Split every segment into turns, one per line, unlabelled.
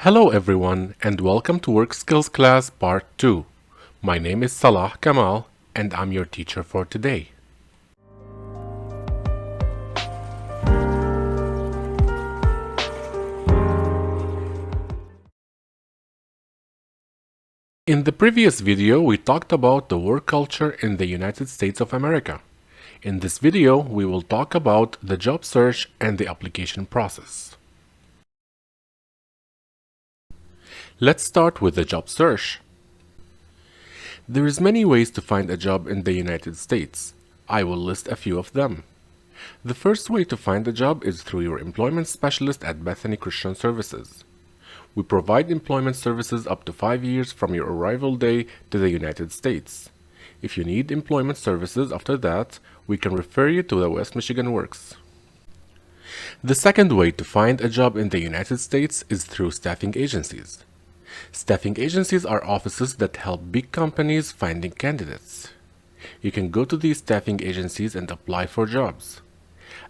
Hello everyone and welcome to Work Skills Class Part 2. My name is Salah Kamal and I'm your teacher for today. In the previous video, we talked about the work culture in the United States of America. In this video, we will talk about the job search and the application process. Let's start with the job search. There is many ways to find a job in the United States. I will list a few of them. The first way to find a job is through your employment specialist at Bethany Christian Services. We provide employment services up to 5 years from your arrival day to the United States. If you need employment services after that, we can refer you to the West Michigan Works. The second way to find a job in the United States is through staffing agencies. Staffing agencies are offices that help big companies finding candidates. You can go to these staffing agencies and apply for jobs.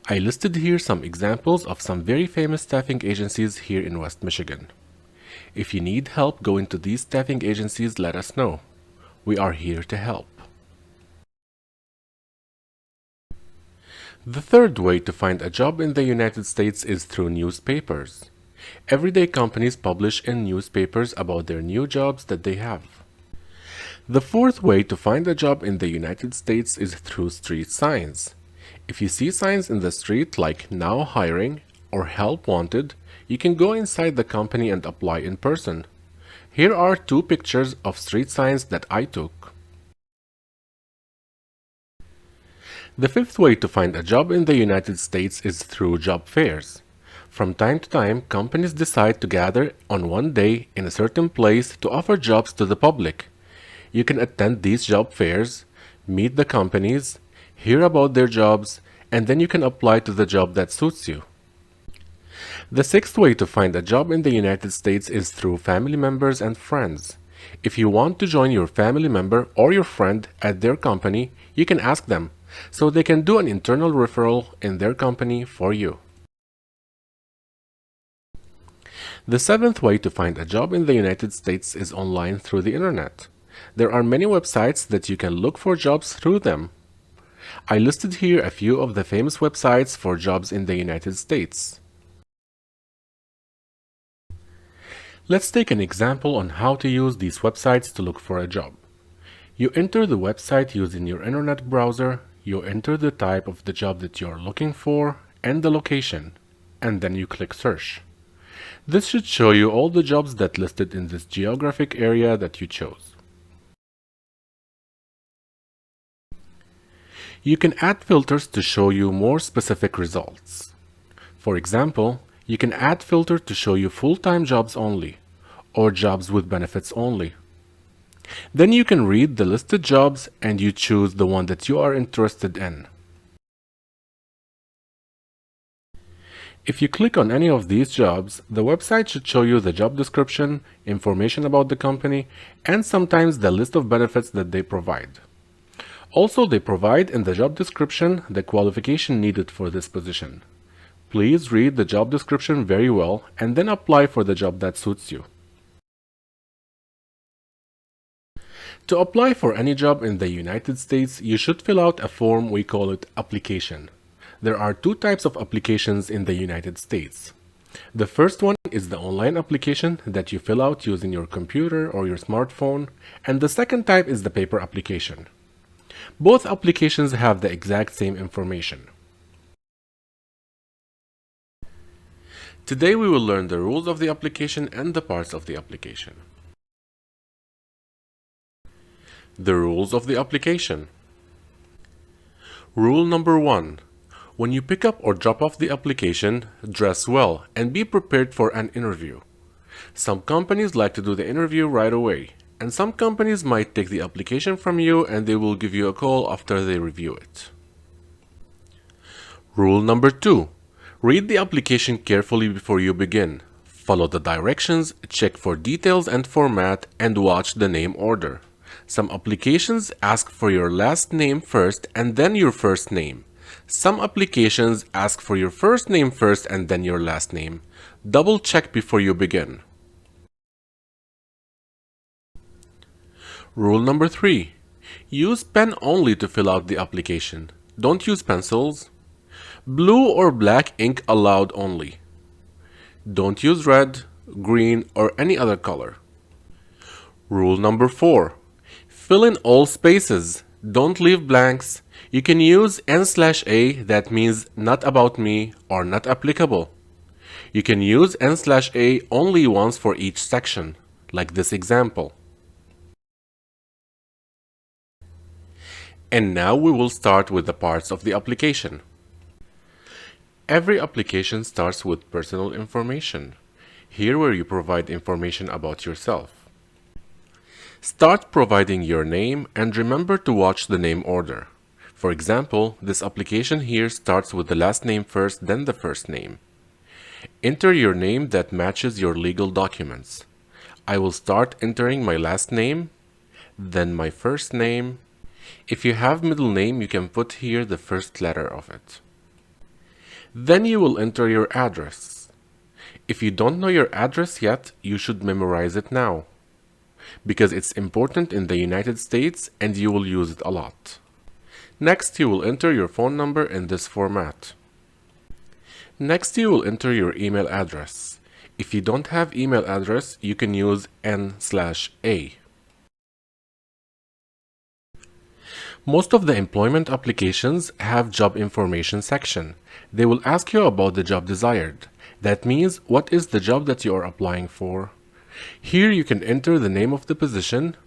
I listed here some examples of some very famous staffing agencies here in West Michigan. If you need help going to these staffing agencies, let us know. We are here to help. The third way to find a job in the United States is through newspapers. Everyday companies publish in newspapers about their new jobs that they have. The fourth way to find a job in the United States is through street signs. If you see signs in the street like "Now Hiring" or "Help Wanted," you can go inside the company and apply in person. Here are two pictures of street signs that I took. The fifth way to find a job in the United States is through job fairs. From time to time, companies decide to gather on one day in a certain place to offer jobs to the public. You can attend these job fairs, meet the companies, hear about their jobs, and then you can apply to the job that suits you. The sixth way to find a job in the United States is through family members and friends. If you want to join your family member or your friend at their company, you can ask them, so they can do an internal referral in their company for you. The seventh way to find a job in the United States is online through the internet. There are many websites that you can look for jobs through them. I listed here a few of the famous websites for jobs in the United States. Let's take an example on how to use these websites to look for a job. You enter the website using your internet browser, you enter the type of the job that you are looking for and the location, and then you click search. This should show you all the jobs that listed in this geographic area that you chose. You can add filters to show you more specific results. For example, you can add filter to show you full-time jobs only, or jobs with benefits only. Then you can read the listed jobs and you choose the one that you are interested in. If you click on any of these jobs, the website should show you the job description, information about the company, and sometimes the list of benefits that they provide. Also, they provide in the job description the qualification needed for this position. Please read the job description very well and then apply for the job that suits you. To apply for any job in the United States, you should fill out a form. We call it application. There are two types of applications in the United States. The first one is the online application that you fill out using your computer or your smartphone, and the second type is the paper application. Both applications have the exact same information. Today we will learn the rules of the application and the parts of the application. The rules of the application. Rule number 1. When you pick up or drop off the application, dress well and be prepared for an interview. Some companies like to do the interview right away, and some companies might take the application from you and they will give you a call after they review it. Rule number 2. Read the application carefully before you begin. Follow the directions, check for details and format, and watch the name order. Some applications ask for your last name first and then your first name. Some applications ask for your first name first and then your last name. Double check before you begin. Rule number 3. Use pen only to fill out the application. Don't use pencils. Blue or black ink allowed only. Don't use red, green, or any other color. Rule number 4. Fill in all spaces. Don't leave blanks. You can use N/A, that means not about me or not applicable. You can use N/A only once for each section, like this example. And now we will start with the parts of the application. Every application starts with personal information, here where you provide information about yourself. Start providing your name and remember to watch the name order. For example, this application here starts with the last name first, then the first name. Enter your name that matches your legal documents. I will start entering my last name, then my first name. If you have middle name, you can put here the first letter of it. Then you will enter your address. If you don't know your address yet, you should memorize it now, because it's important in the United States and you will use it a lot. Next, you will enter your phone number in this format. Next, you will enter your email address. If you don't have email address, you can use N/A. Most of the employment applications have job information section. They will ask you about the job desired. That means what is the job that you are applying for. Here you can enter the name of the position.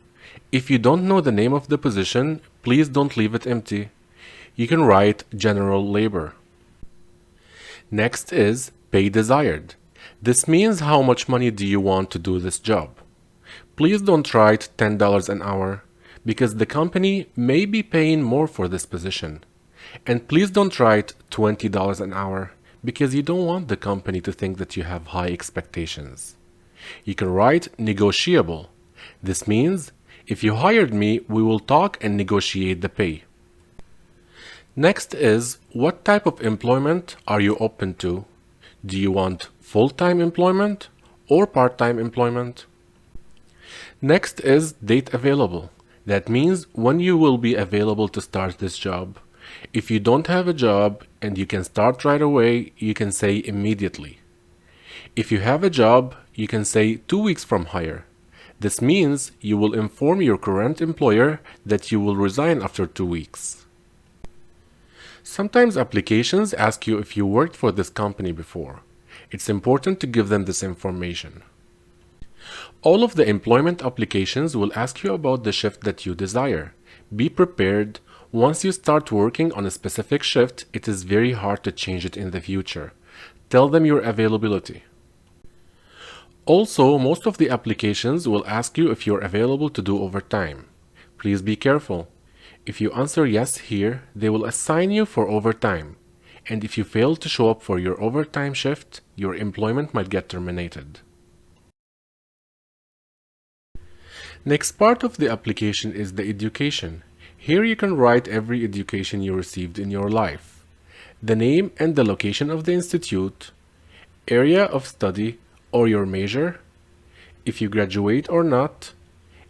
If you don't know the name of the position, please don't leave it empty. You can write general labor. Next is pay desired. This means how much money do you want to do this job. Please don't write $10 an hour, because the company may be paying more for this position. And please don't write $20 an hour, because you don't want the company to think that you have high expectations. You can write negotiable. This means if you hired me, we will talk and negotiate the pay. Next is what type of employment are you open to? Do you want full-time employment or part-time employment? Next is date available. That means when you will be available to start this job. If you don't have a job and you can start right away, you can say immediately. If you have a job, you can say 2 weeks from hire. This means you will inform your current employer that you will resign after 2 weeks. Sometimes applications ask you if you worked for this company before. It's important to give them this information. All of the employment applications will ask you about the shift that you desire. Be prepared. Once you start working on a specific shift, it is very hard to change it in the future. Tell them your availability. Also, most of the applications will ask you if you're available to do overtime. Please be careful. If you answer yes here, they will assign you for overtime. And if you fail to show up for your overtime shift, your employment might get terminated. Next part of the application is the education. Here you can write every education you received in your life, the name and the location of the institute, area of study or your major, if you graduate or not,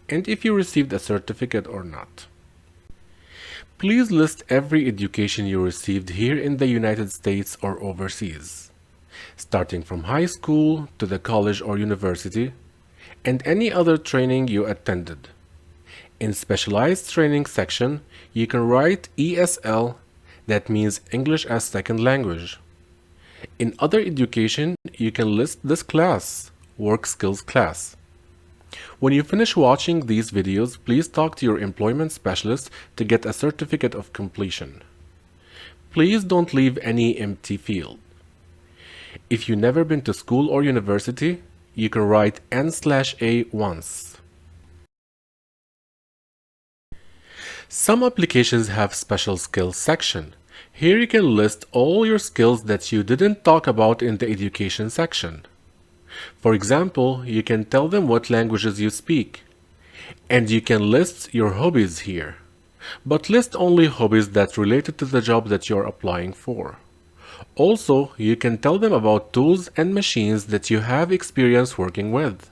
and if you received a certificate or not. Please list every education you received here in the United States or overseas, starting from high school to the college or university, and any other training you attended. In specialized training section, you can write ESL, that means English as Second Language. In other education, you can list this class, Work Skills class. When you finish watching these videos, please talk to your employment specialist to get a certificate of completion. Please don't leave any empty field. If you've never been to school or university, you can write N/A once. Some applications have special skills section. Here you can list all your skills that you didn't talk about in the education section. For example, you can tell them what languages you speak. And you can list your hobbies here. But list only hobbies that related to the job that you're applying for. Also, you can tell them about tools and machines that you have experience working with.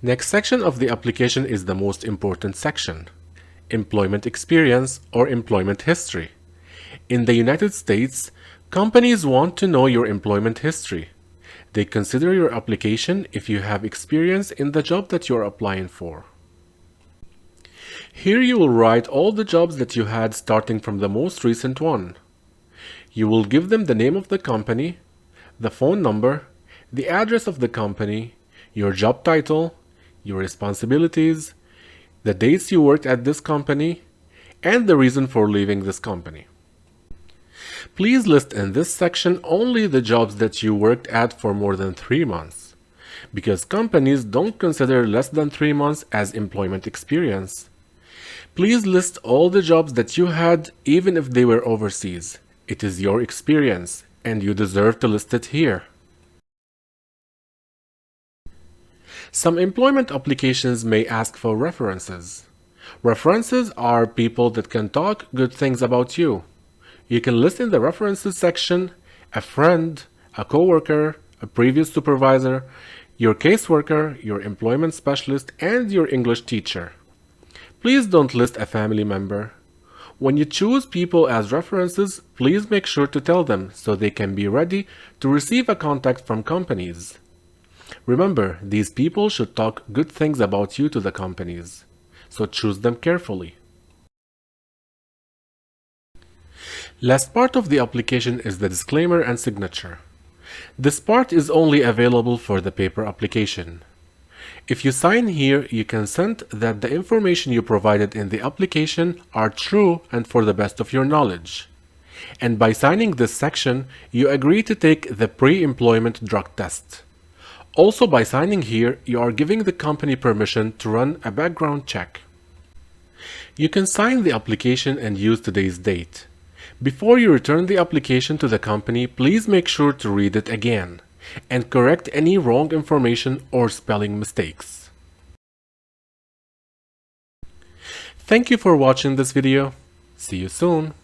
Next section of the application is the most important section: employment experience or employment history. In the United States, companies want to know your employment history. They consider your application if you have experience in the job that you're applying for. Here you will write all the jobs that you had starting from the most recent one. You will give them the name of the company, the phone number, the address of the company, your job title, your responsibilities, the dates you worked at this company, and the reason for leaving this company. Please list in this section only the jobs that you worked at for more than 3 months, because companies don't consider less than 3 months as employment experience. Please list all the jobs that you had even if they were overseas. It is your experience, and you deserve to list it here. Some employment applications may ask for references. References are people that can talk good things about you. You can list in the references section a friend, a coworker, a previous supervisor, your caseworker, your employment specialist, and your English teacher. Please don't list a family member. When you choose people as references, please make sure to tell them so they can be ready to receive a contact from companies. Remember, these people should talk good things about you to the companies, so choose them carefully. Last part of the application is the disclaimer and signature. This part is only available for the paper application. If you sign here, you consent that the information you provided in the application are true and for the best of your knowledge. And by signing this section, you agree to take the pre-employment drug test. Also, by signing here, you are giving the company permission to run a background check. You can sign the application and use today's date. Before you return the application to the company, please make sure to read it again and correct any wrong information or spelling mistakes. Thank you for watching this video. See you soon.